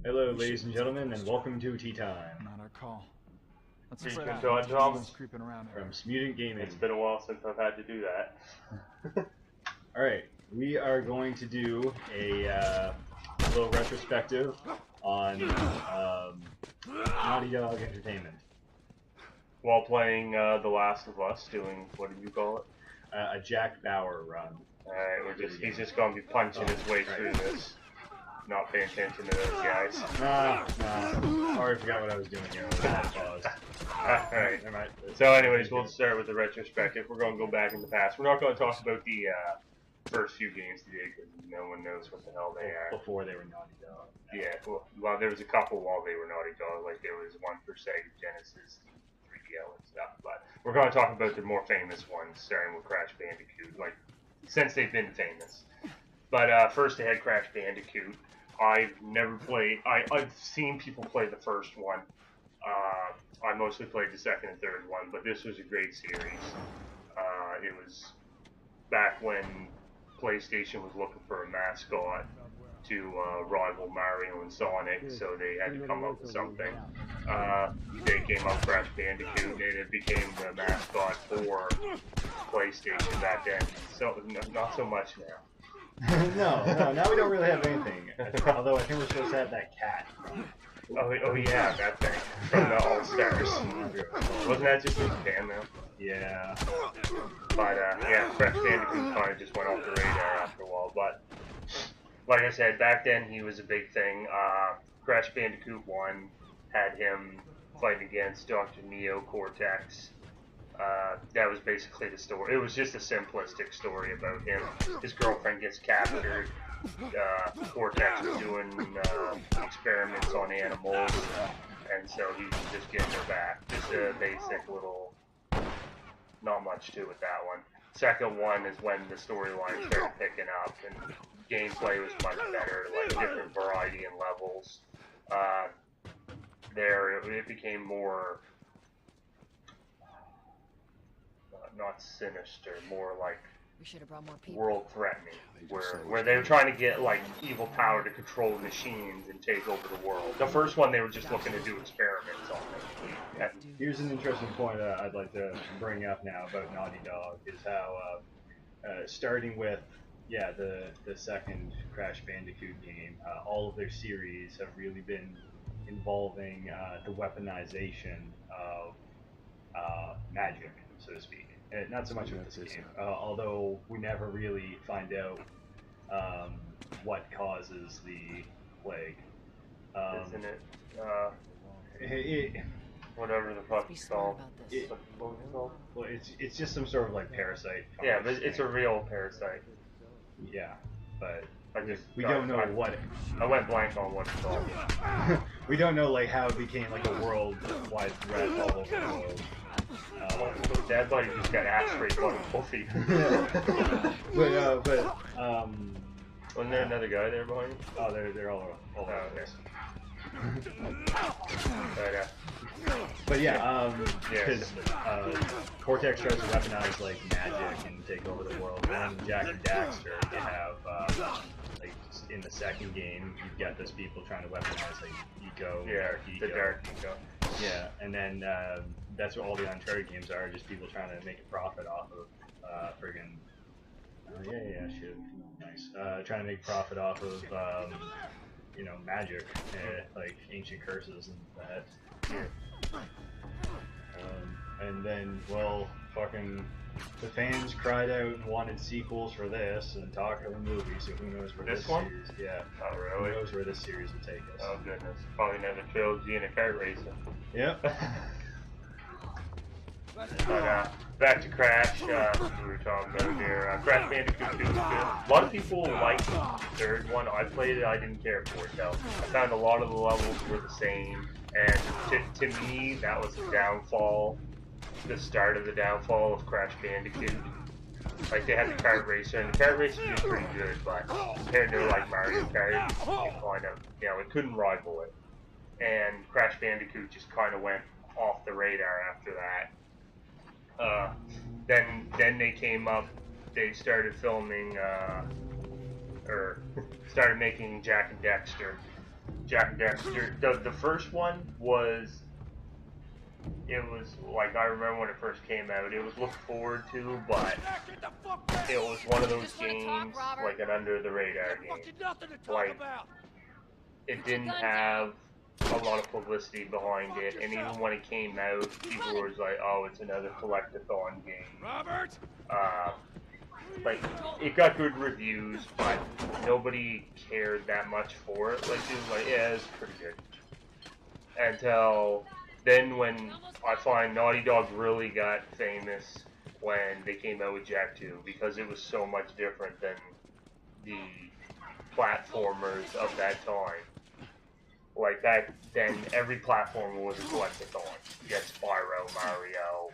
Hello, ladies and gentlemen, and welcome to Tea Time Not our call. Let's He's spread been out. John Thomas. Creeping around from here. Smutant Gaming. It's been a while since I've had to do that. Alright, we are going to do a little retrospective on Naughty Dog Entertainment. While playing The Last of Us, doing, what do you call it? A Jack Bauer run. Alright, he's just gonna be punching his way through this. Not paying attention to those guys. Nah. Already forgot what I was doing here. Alright. Alright. So anyways, we'll start with the retrospective. We're gonna go back in the past. We're not gonna talk about the first few games today because no one knows what the hell they are. Before they were Naughty Dog. Yeah, well, there was a couple while they were Naughty Dog. Like there was one for Sega Genesis, 3DO and stuff. But we're gonna talk about the more famous ones, starting with Crash Bandicoot. Like since they've been famous. But first they had Crash Bandicoot. I've never played. I've seen people play the first one. I mostly played the second and third one, but this was a great series. It was back when PlayStation was looking for a mascot to rival Mario and Sonic, so they had to come up with something. They came up with Crash Bandicoot, and it became the mascot for PlayStation back then. So not so much now. No, now we don't really have anything. Although I think we're supposed to have that cat. Oh yeah, that thing from the All Stars. Wasn't that just in Japan though? Yeah. But yeah, Crash Bandicoot kind of just went off the radar after a while. But like I said, back then he was a big thing. Crash Bandicoot 1 had him fighting against Dr. Neo Cortex. That was basically the story. It was just a simplistic story about him. His girlfriend gets captured. Cortex was doing experiments on animals, and so he was just getting her back. Just a basic little, not much to it, that one. Second one is when the storyline started picking up, and gameplay was much better, like different variety and levels. It became more, not sinister, more like We should have brought more people. world threatening, where they were trying to get like evil power to control machines and take over the world. The first one they were just looking to do experiments on them. Here's an interesting point I'd like to bring up now about Naughty Dog is how starting with the second Crash Bandicoot game, all of their series have really been involving the weaponization of magic, so to speak. Not so much with this game, although we never really find out what causes the plague. Isn't it? It Whatever the fuck Be it's smart called. about this. well, it's just some sort of like parasite. Yeah, but fungus it's a thing. real parasite. Yeah, but We don't know what. I went blank on what it's called. We don't know like how it became like a worldwide threat all over the world. That buddy just got ass raped by a puffy. but Wasn't there another guy there behind you? oh, they're all over Oh, the place. But, But yeah, Yes. because Cortex tries to weaponize like magic and take over the world. And Jack and Daxter, you have like in the second game, you've got those people trying to weaponize like Eco, Dark Eco. the Dark Eco. Yeah, and then that's what all the Uncharted games are, just people trying to make a profit off of friggin'. Shit. Nice. Trying to make profit off of magic, like ancient curses and that. And then, well, fucking the fans cried out and wanted sequels for this and talk of a movie, so who knows where This this one? series, yeah, Oh, who really? knows where this series will take us. Oh, goodness. Probably another trilogy and a kart racer. Yep. But back to Crash, we were talking about here. Crash Bandicoot 2 was good. A lot of people liked the third one. I played it, I didn't care for it though. I found a lot of the levels were the same, and to me, that was the downfall, the start of the downfall of Crash Bandicoot. Like, they had the kart racer, and the kart racer was pretty good, but compared to, like, Mario Kart, it kind of, it couldn't rival it. And Crash Bandicoot just kind of went off the radar after that. Then they came up, they started filming, or started making Jak and Daxter, Jack and Daxter. The first one was. It was like I remember when it first came out. It was looked forward to, but it was one of those games like an under the radar game. Like it didn't have a lot of publicity behind it, and even when it came out, people were like, "Oh, it's another collectathon game." Like it got good reviews, but nobody cared that much for it. Like it was like, yeah, it's pretty good. Until then, when I find Naughty Dog really got famous when they came out with Jak 2, because it was so much different than the platformers of that time. Like that, then every platformer was a collectathon. You had Spyro, Mario.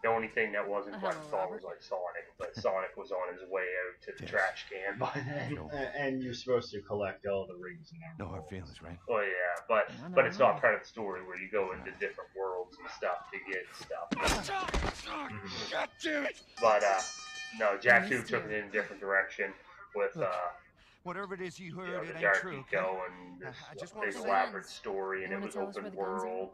The only thing that wasn't collectathon was like Sonic, but Sonic was on his way out to the trash can by then. And you're supposed to collect all the rings and No hard emeralds. feelings, right? Oh yeah, but it's not part of the story where you go into different worlds and stuff to get stuff. But no, Jak 2 took it in a different direction with Whatever it is you you heard, know, it the ain't Dark true, Eco okay? and I this just want big to elaborate say- story, and You it wanna was tell us open where the guns are? world.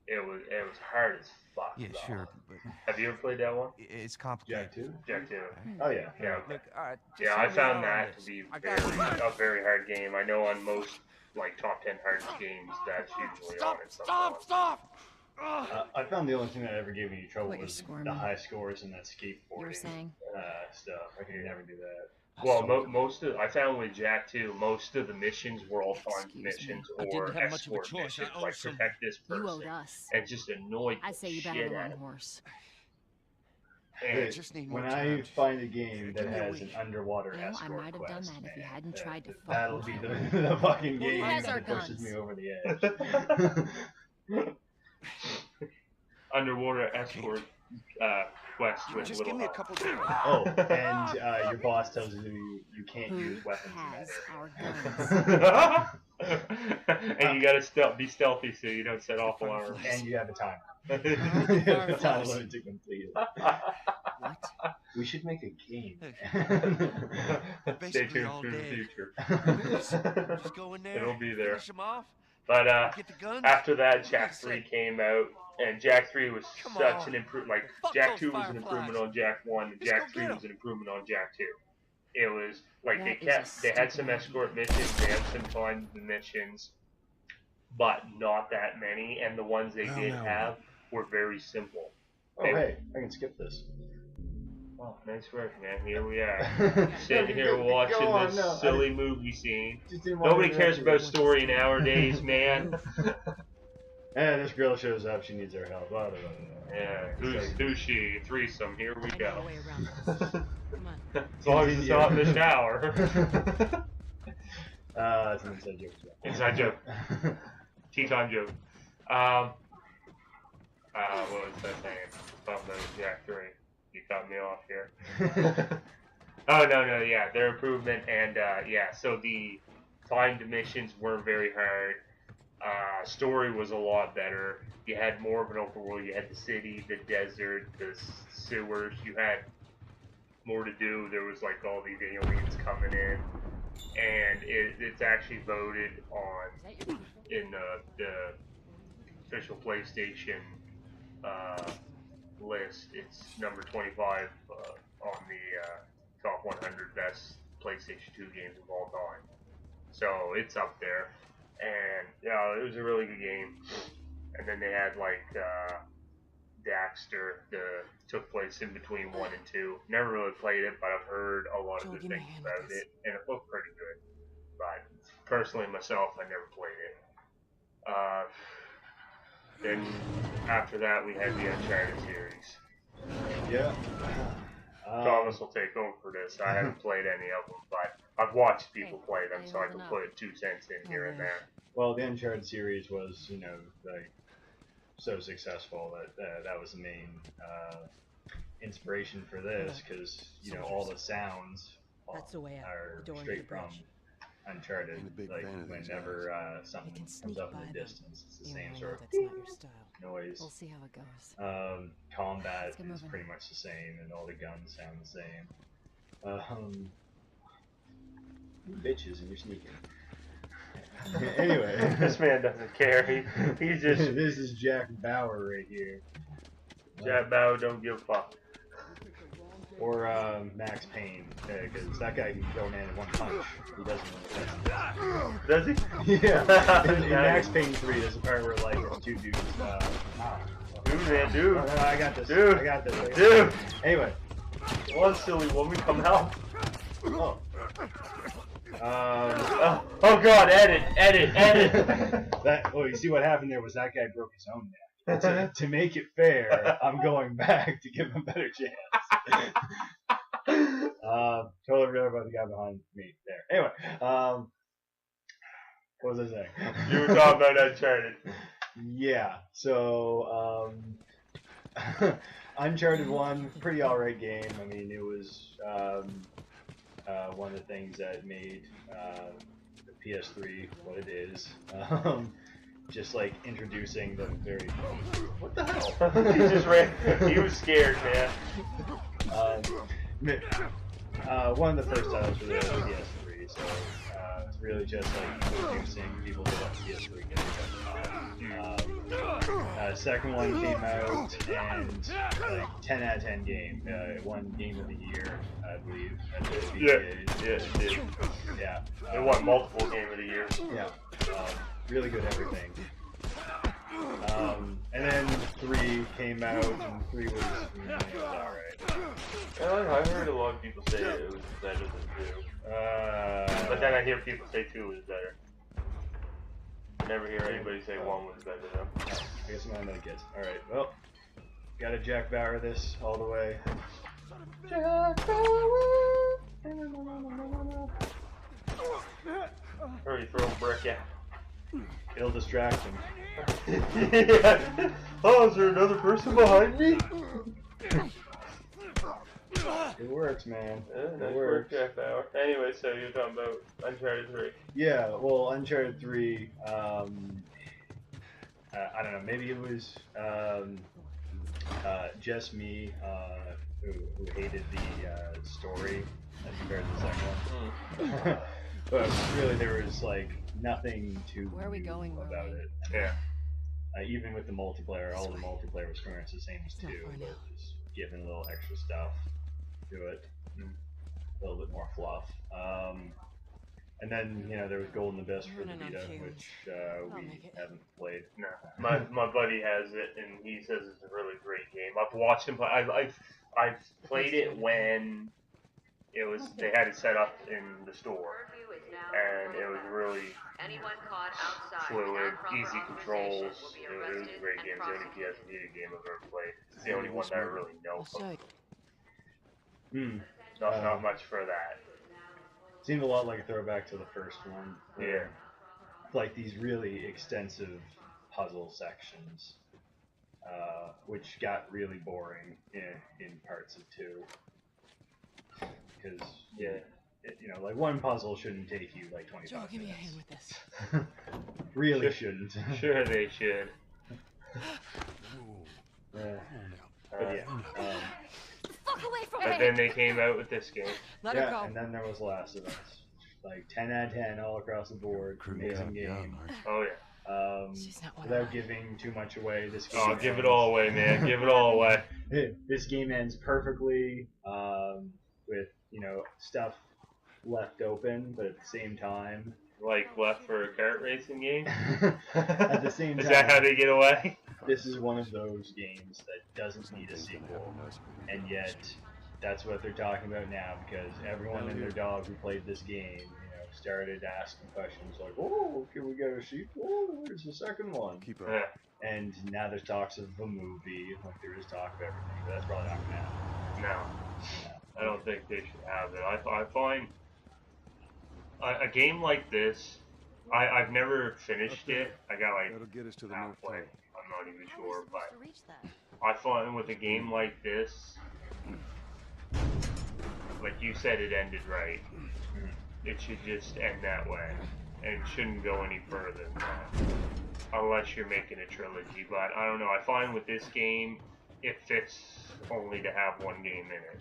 It was hard as fuck. Yeah, though. sure, but Have you ever played that one? it's complicated. Jak 2? Jak 2. Oh yeah. Yeah. Okay. Look, all right, just Yeah, hear I me found out on that this. to be I got a very hard game. I know on most like top 10 hardest games that's usually on it. I found the only thing that ever gave me any trouble What, you're was squirming? the high scores and that You were skateboarding saying? stuff. I could never do that. Well, I found with Jak 2, most of the missions were all timed Excuse me. missions I didn't or have much of a escort choice. I missions, owed like some- protect this You person, owed us. and just annoyed I'd say the you bet on shit the out wrong of me. horse. And just need more When time. I find a game that Give me a has an week. underwater You know, I escort might have done quest, that if you man, hadn't tried to fuck that'll with be me. the fucking Who game has our that pushes guns? me over the edge. underwater escort quest You with just little give me a help. couple days. Oh, and your boss tells you you can't Who use weapons in has that our area. guns? And you gotta be stealthy so you don't set off alarms. And you have a timer. Huh? You have a time Fireflies. limit to complete it. What? We should make a game. Stay Basically tuned all for the day. future. Just go in there. It'll be there. Finish them off. But Get the guns. after that, What Jak did 3 you say? came out, and Jak 3 was Come such on. an improvement. Like Fuck Jak those 2 was an Fireflies. improvement on Jak 1, and Just Jak go 3 get was an improvement on Jak 2. It was like That they is a had some stupid escort idea. missions, they had some timed missions, but not that many, and the ones they Well, did now have were very simple. Oh hey, I can skip this. Oh, nice work, man. Here we are, sitting here Go watching on, this no, I silly movie scene. just didn't want Nobody to cares interrupt about you. story nowadays, man. And this girl shows up, she needs our help. Blah, blah, blah, blah. Yeah, who's she? Threesome, here we I know go. a way around this. Come on. As long as it's not in the shower. It's an inside joke as well. Inside joke. Tea time joke. What was that saying? Something about Jak 3. You cut me off here. Oh, no, yeah, their improvement, and, yeah, so the timed missions weren't very hard. Story was a lot better. You had more of an open world. You had the city, the desert, the sewers. You had more to do. There was, like, all these aliens coming in. And it's actually voted on Is that your in the official PlayStation list. It's number 25 on the top 100 best PlayStation 2 games of all time. So it's up there, and yeah, it was a really good game. And then they had like Daxter, took place in between 1 and 2. Never really played it, but I've heard a lot of Joel, good give me a things hand with about this. it, and it looked pretty good. But personally, myself, I never played it. Then after that, we had the Uncharted series. Yeah. Thomas will take over for this. I haven't played any of them, but I've watched people play them, Hey, so I can holding up. put 2 cents in here and there. Well, the Uncharted series was, like, so successful that that was the main inspiration for this, because, all the sounds That's the way out. are Door into straight the from brush. Uncharted. Ain't a big Like, fan of these whenever something can comes sneak up in by the them. distance, it's the Even same though sort of that's not your style. noise. We'll see how it goes. Combat Let's get is moving. pretty much the same, and all the guns sound the same. You bitches, and you're sneaking. Anyway, This man doesn't care. He's just this is Jack Bauer right here. Jack Bauer don't give a fuck. Or Max Payne, because that guy can go man in one punch. He doesn't know what Does he? Yeah. In Max Payne 3, there's a part where like two dudes. Dude, man, dude. No, I got this. Dude. I got this. Dude. Anyway. One silly woman, come help. Oh. Oh God! Edit. That. Oh, you see what happened there was that guy broke his own neck. To make it fair, I'm going back to give him a better chance. Totally forgot about the guy behind me there. Anyway, what was I saying? You were talking about Uncharted. Yeah. So, Uncharted 1, pretty alright game. I mean, it was one of the things that made the PS3 what it is. Just like introducing the very. What the hell? He just ran. He was scared, man. One of the first titles for the PS3, so it's really just like introducing people to what the PS3 games are. Second one came out and like 10 out of 10 game. It won Game of the Year, I believe. Yeah, it did. Yeah. It won multiple Game of the Year. Yeah. Really good everything. And then 3 came out, and 3 was alright. I heard a lot of people say it was better than 2. But then I hear people say 2 was better. I never hear anybody say 1 was better though. I guess I'm not kids. Alright, well, gotta Jack Bauer this all the way. Jack Bauer! Hurry, throw a brick at. It'll distract him. Yeah. Oh, is there another person behind me? It works, man. Nice work, Jack Bauer. Anyway, so you're talking about Uncharted 3. Yeah, well, Uncharted 3, I don't know, maybe it was just me who hated the story as compared to the second one. But really, there was like nothing too new about it. Yeah. Even with the multiplayer, all the multiplayer was pretty much the same as 2, but just giving a little extra stuff to it, a little bit more fluff. And then, you know, there was Golden Abyss for the Vita, which we haven't played. No, my buddy has it, and he says it's a really great game. I've watched him play. I've played it when they had it set up in the store, and it was really fluid, easy controls. It was a great game. It's the only PS Vita game I've ever played. It's the only one that I really know from. Not much for that. Seemed a lot like a throwback to the first one. Yeah. Like these really extensive puzzle sections, which got really boring in parts of 2. Because you know, like one puzzle shouldn't take you like 25 minutes. Give me a hand with this. Really shouldn't. Sure they should. But yeah. Fuck away from But then they came out with this game. Let her go. And then there was Last of Us. Like 10 out of 10 all across the board. Amazing game. Oh yeah. Without giving too much away, this game. Oh, give it all away, man. Give it all away. This game ends perfectly, with, you know, stuff left open, but at the same time. Like left for a kart racing game? At the same time. Is that how they get away? This is one of those games that doesn't need a sequel, and yet that's what they're talking about now, because everyone and their dog who played this game, you know, started asking questions like, "Oh, can we get a sequel? Where's the second one?" Yeah. And now there's talks of a movie, like there is talk of everything, but that's probably not gonna happen. No. I don't think they should have it. I find a game like this, I've never finished it. I got like halfway. I'm not even sure, but I find with a game like this, like you said, it ended right. It should just end that way, and it shouldn't go any further than that, unless you're making a trilogy. But I don't know. I find with this game, it fits only to have one game in it.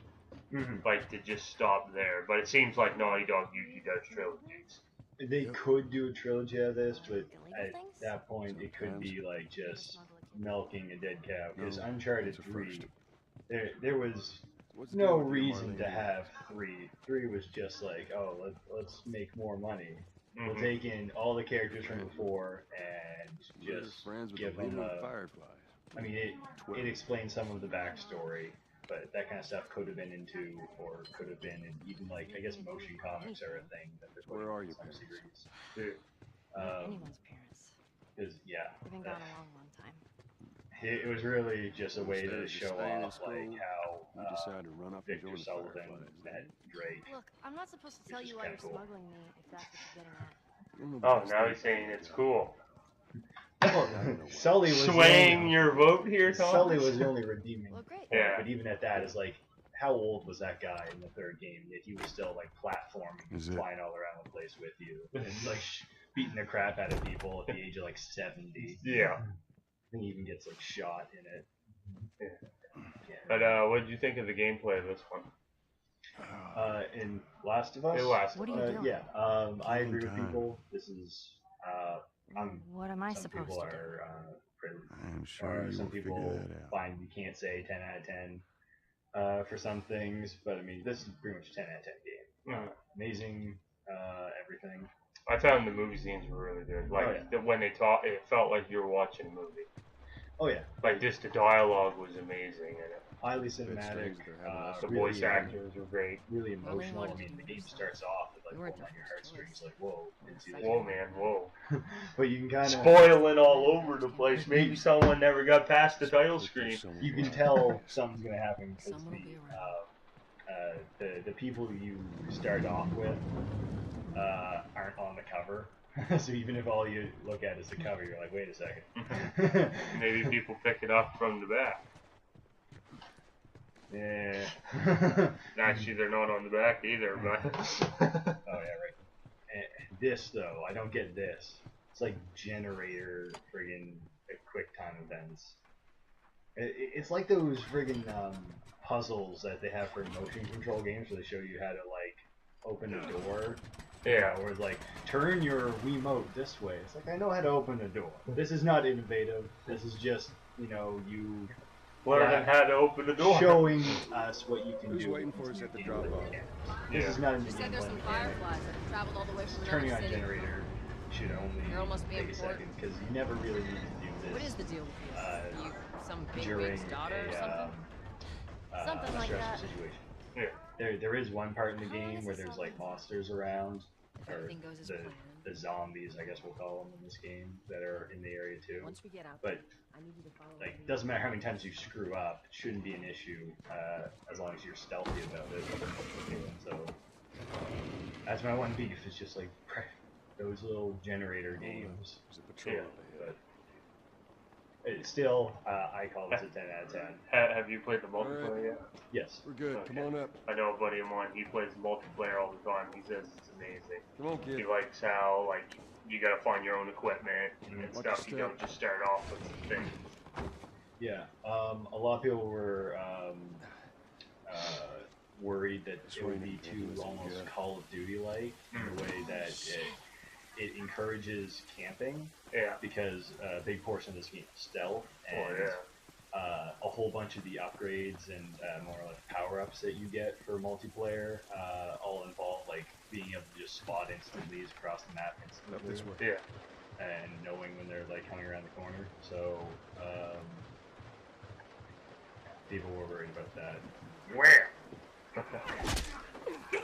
Like to just stop there. But it seems like Naughty Dog usually does trilogies. They could do a trilogy of this, but Illegal at things? that point it could be like just milking a dead cow. Because No, Uncharted it's a 3, first. there was What's the deal no with you, reason Marlene to Diaz? have 3. 3 was just like, oh, let's make more money. We'll Mhm. take in all the characters from before and We're just friends with give the leader them of the a. Fireflies. I mean, it explains some of the backstory, but that kind of stuff could have been into, or could have been, in even like I guess motion comics are a thing that they're putting Where are in your some parents? series. Not anyone's parents. Because yeah, They've been gone a long, long time. it was really just a way to Instead of show staying in off like school, how you decided to run up and Victor join the Sullivan Fireflies. met Drake. Look, I'm not supposed to tell Which is you why you're kinda cool. smuggling me, if that's what you're getting at. You don't know the Oh, best now thing he's about saying my it's job. cool. Sully was Swaying the your vote here, only, Tom? Sully was the only redeeming. Well, great. Yeah. But even at that, it's like, how old was that guy in the third game? Yet he was still like platforming, Is it? flying all around the place with you, and like beating the crap out of people at the age of like 70. Yeah. And he even gets like shot in it. Yeah. But what did you think of the gameplay of this one? In Last of Us. It Last What of are Us. you doing? Yeah. I agree with Time. people. This is. What am I Some supposed people to do? are. I'm sure you Some will figure people that out. find you can't say 10 out of 10 for some things, but I mean this is pretty much a 10 out of 10 game. Mhm. Amazing, everything. I found the movie scenes were really good. Like Oh, yeah. when they talk, it felt like you were watching a movie. Oh yeah, Like just the dialogue was amazing, and highly It's a bit cinematic. strange they're having us the Really, voice actors were great. really Well, they emotional. I wanted mean, to the do game stuff. starts off with like You weren't pulling on the your first heartstrings, choice. like whoa, into the Whoa, man, whoa! But you can kind of Spoiling all over the place. Maybe someone never got past the title screen. you can tell something's gonna happen because Someone will be around. the people you start off with aren't on the cover. So even if all you look at is the cover, you're like, wait a second. Maybe people pick it up from the back. Yeah. Actually, they're not on the back either, but. Oh yeah, right. And this though, I don't get this. It's like generator friggin' quick time events. It's like those friggin' puzzles that they have for motion control games where they show you how to like open a door. Yeah. Or like turn your Wiimote this way. It's like I know how to open a door. This is not innovative. This is just you Learning how to open the door. showing us what you can Who's do. waiting with for us these at the gameplay drop-off? mechanics. This Yeah. is not a new She said there's gameplay some mechanic. fireflies that have traveled all the way from Turning another on city. generator should only You're almost being take a bored. second because you never really need to do this. What is the deal with you? Uh, You some big during wig's daughter or a, something? Something like stressful that. situation. Yeah. There is one part in the How long game is where this there's all like going on? monsters around, If or everything goes as the planned. zombies, I guess we'll call them in this game, that are in the area too. Once we get out But there, I need you to follow like, me. doesn't matter how many times you screw up, it shouldn't be an issue as long as you're stealthy about it. So that's my one beef. It's just like those little generator games. There's a patrol Yeah. up ahead. But it's still, I call this a 10 out of 10. Have you played the multiplayer yet? Yes. We're good. Okay. Come on up. I know a buddy of mine, he plays multiplayer all the time. He says it's amazing. Come on, He kid. likes how, like, you gotta find your own equipment and Mhm. Watch stuff. your You don't just start off with the thing. Yeah. A lot of people were worried that It's it would be raining. too Listen, almost yeah. Call of Duty-like in the way that it encourages camping Yeah. because a big portion of this game is stealth and Oh, yeah. a whole bunch of the upgrades and more or less power-ups that you get for multiplayer all involve like being able to just spot instantly across the map Up instantly this way. Yeah. and knowing when they're like coming around the corner. So people were worried about that. Where?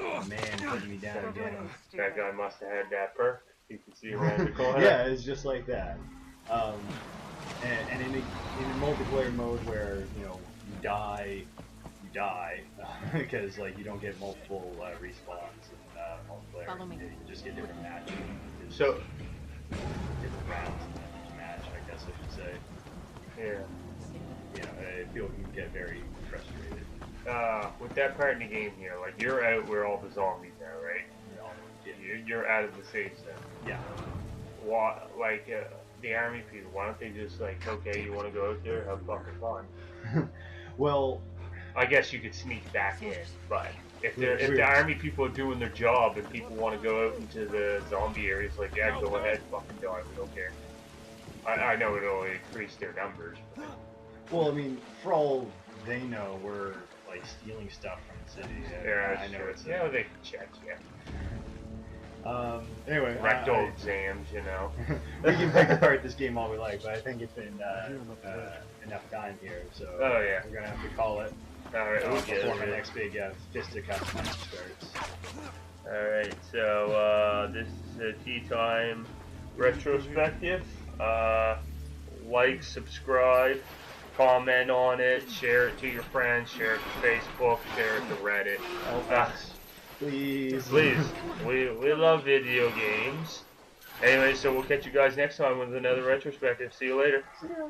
Oh, man, putting me down again. That guy must have had that perk. You can see around the corner. Yeah, it's just like that. And in a multiplayer mode where you die because like you don't get multiple respawns in multiplayer. Follow me. You just get different matches. So, Different rounds in each match, I guess I should say. yeah. People can get very frustrated. With that part in the game here, like, you're out where all the zombies are, right? You're out of the safe zone. Yeah. Why, like, the army people, why don't they just, like, okay, you want to go out there, have fucking fun? Well, I guess you could sneak back in, but If the army people are doing their job and people want to go out into the zombie areas, like, yeah, go ahead, fucking die, we don't care. I know it'll increase their numbers. But... Well, I mean, for all they know, we're like stealing stuff from the city. Yeah, I know it's yeah, they can check, yeah. Anyway, Rectal exams, you know. we can pick apart this game all we like, but I think it's been enough time here, so oh, yeah. we're gonna have to call it. Alright, before my next big fisticuffs match starts. Alright, so this is a tea time retrospective. Like, subscribe, comment on it, share it to your friends, share it to Facebook, share it to Reddit. Please. Please. We love video games. Anyway, so we'll catch you guys next time with another retrospective. See you later. See ya.